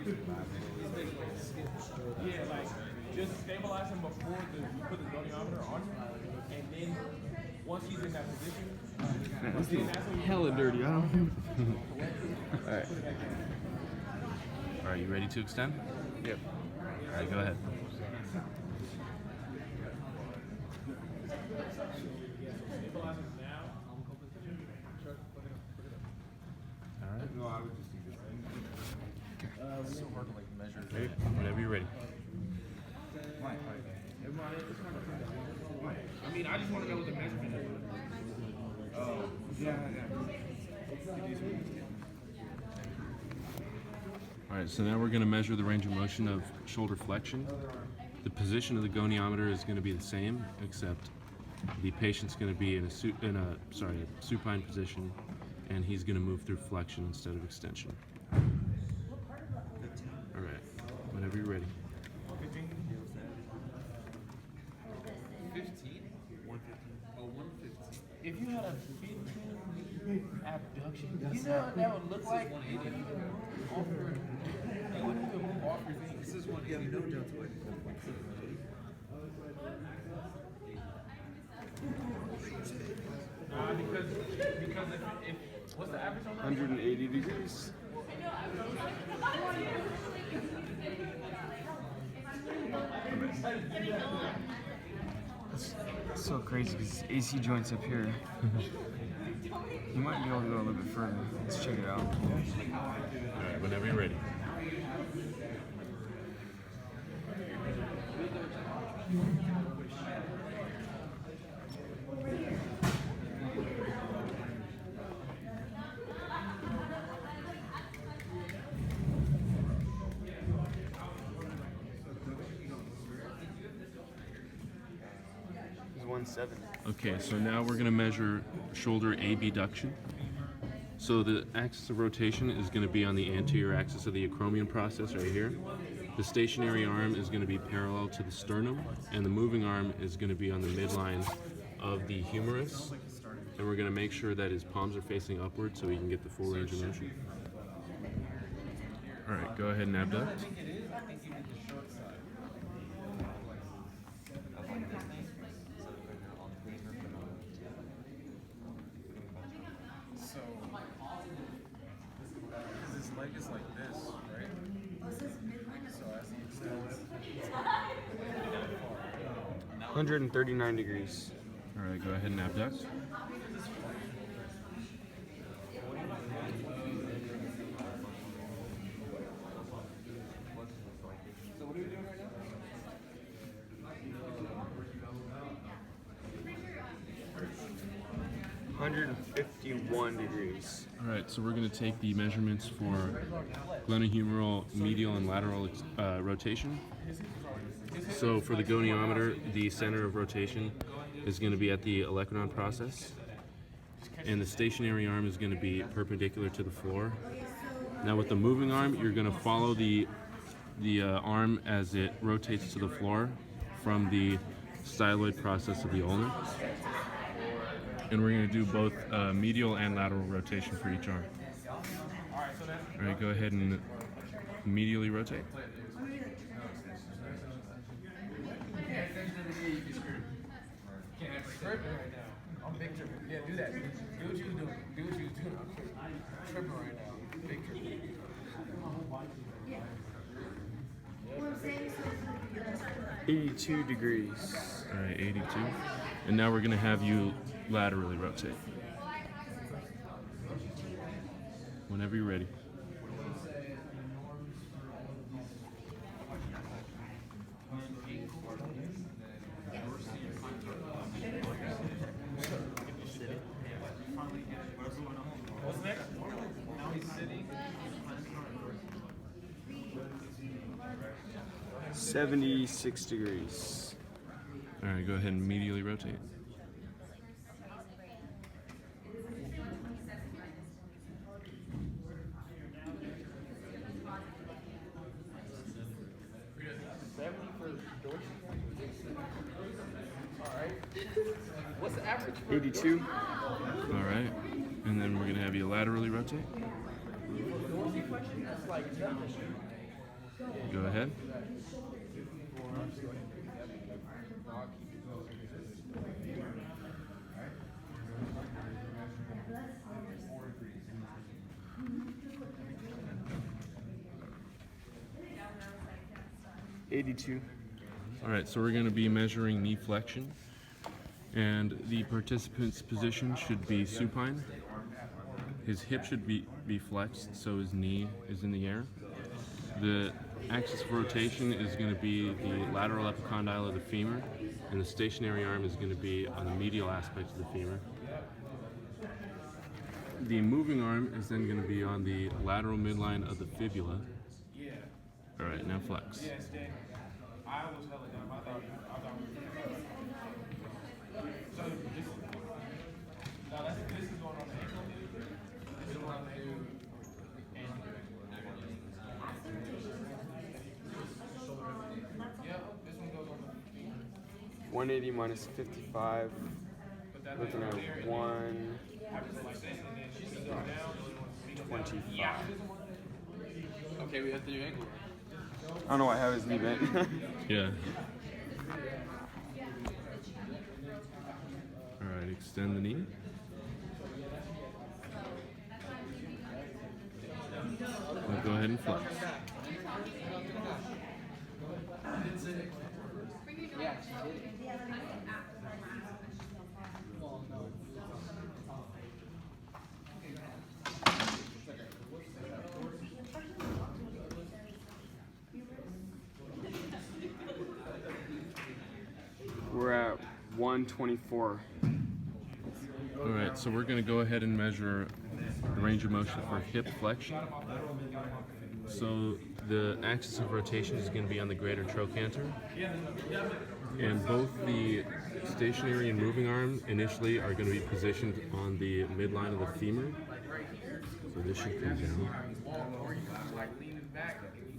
Yeah, like just stabilize him before you put the goniometer on him, and then once he's in that position, Man, this thing's hella dirty. I don't. All right. All right, you ready to extend? Yep. All right, go ahead. stabilize him now. All right. No, I would just do this. It's so hard to like measure. Okay, whenever you're ready. I mean, I just want to know what the measurement is. Oh, yeah. All right, so now we're going to measure the range of motion of shoulder flexion. The position of the goniometer is going to be the same, except the patient's going to be in a supine position, and he's going to move through flexion instead of extension. All right, whenever you're ready. 15? 115. Oh, 115. If you had a 15 abduction, you know what that would look like? 180. You wouldn't even move off your feet. This is 180. No deltoid. Because if what's the average on that? 180 degrees. That's so crazy because AC joints up here. You might be able to go a little bit further. Let's check it out. All right, whenever you're ready. It's 170. Okay, so now we're going to measure shoulder abduction. So the axis of rotation is going to be on the anterior axis of the acromion process right here. The stationary arm is going to be parallel to the sternum, and the moving arm is going to be on the midline of the humerus. And we're going to make sure that his palms are facing upward so he can get the full range of motion. All right, go ahead and abduct. So, his leg is like this, right? So as he extends, 139 degrees. All right, go ahead and abduct. so what are we doing right now? 151 degrees. All right, so we're going to take the measurements for glenohumeral medial and lateral rotation. So for the goniometer, the center of rotation is going to be at the olecranon process, and the stationary arm is going to be perpendicular to the floor. Now with the moving arm, you're going to follow the arm as it rotates to the floor from the styloid process of the ulna. And we're going to do both medial and lateral rotation for each arm. All right, go ahead and medially rotate. Tripping right now. I'm big tripping. Yeah, do that. Do what you was doing. Do what you was doing. I'm tripping right now. Big tripping. 82 degrees. All right, 82. And now we're going to have you laterally rotate. Whenever you're ready. What's next? Now he's sitting. 76 degrees. All right, go ahead and medially rotate. What's the average? 82. All right, and then we're going to have you laterally rotate. Dorsiflexion, that's like nothing. Go ahead. $82. All right, so we're going to be measuring knee flexion, and the participant's position should be supine. His hip should be flexed, so his knee is in the air. The axis of rotation is going to be the lateral epicondyle of the femur, and the stationary arm is going to be on the medial aspect of the femur. The moving arm is then going to be on the lateral midline of the fibula. All right, now flex. I was hella dumb. I thought we were. So this is going on the ankle. This is going on the ankle. Yep, this one goes on the feet. 180 minus 55. Looking at 125. Okay, we have to do ankle. I don't know why I have his knee bent. Yeah. All right, extend the knee. Now go ahead and flex. We're at 124. All right, so we're going to go ahead and measure the range of motion for hip flexion. So the axis of rotation is going to be on the greater trochanter, and both the stationary and moving arm initially are going to be positioned on the midline of the femur. So this should come down.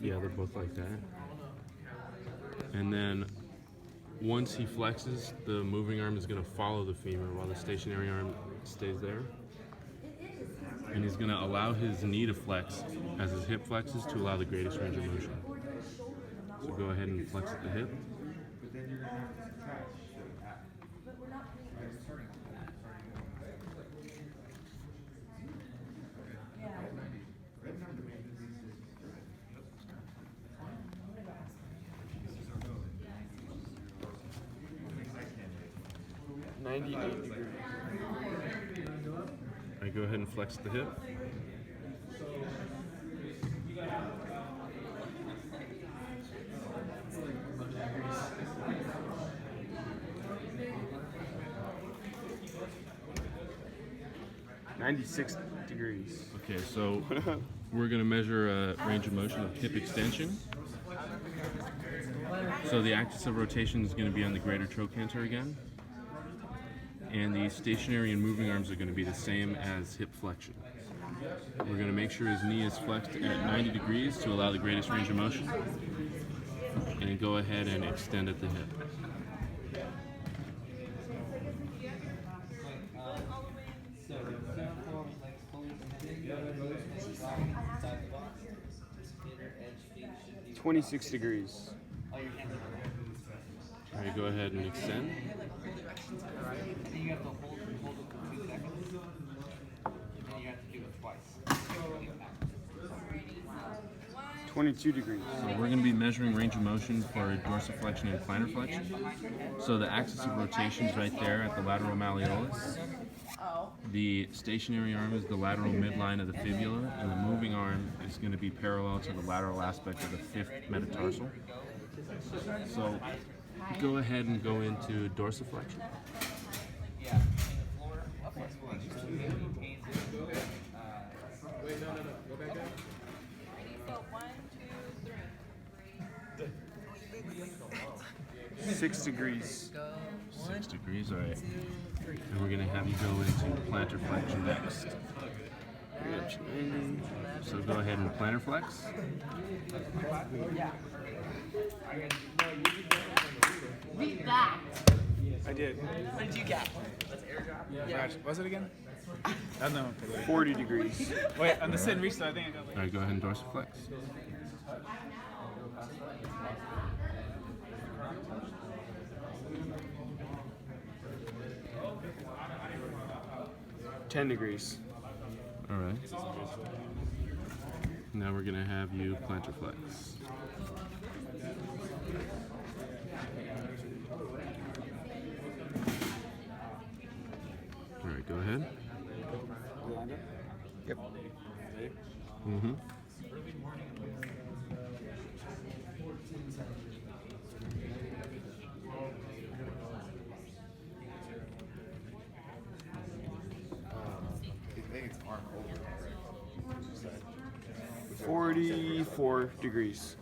Yeah, they're both like that. And then once he flexes, the moving arm is going to follow the femur while the stationary arm stays there. And he's going to allow his knee to flex as his hip flexes to allow the greatest range of motion. So go ahead and flex at the hip. I go ahead and flex the hip. $96 degrees. Okay, so we're going to measure a range of motion of hip extension. So the axis of rotation is going to be on the greater trochanter again. And the stationary and moving arms are going to be the same as hip flexion. We're going to make sure his knee is flexed at 90 degrees to allow the greatest range of motion. And go ahead and extend at the hip. $26 degrees. All right, go ahead and extend. You have to hold it for 2 seconds, and then you have to do it twice. 22 degrees. So we're going to be measuring range of motion for dorsiflexion and plantar flexion. So the axis of rotation is right there at the lateral malleolus. The stationary arm is the lateral midline of the fibula, and the moving arm is going to be parallel to the lateral aspect of the fifth metatarsal. So go ahead and go into dorsiflexion. Yeah, the floor, flexible, maintains Wait, no. Go back down. So 1, 2, 3. 6 degrees. 6 degrees, all right. And we're going to have you go into plantar flexion next. So go ahead and plantar flex. Beat that. I did. What did you get? Brad, what was it again? I don't know. 40 degrees. Wait, on the sit and reach, though, I think I got like. All right, go ahead and dorsiflex. possible. 10 degrees. All right. Now we're gonna have you plantar flex. All right, go ahead. Yep. Mm-hmm. I think it's arm over, right? 44 degrees.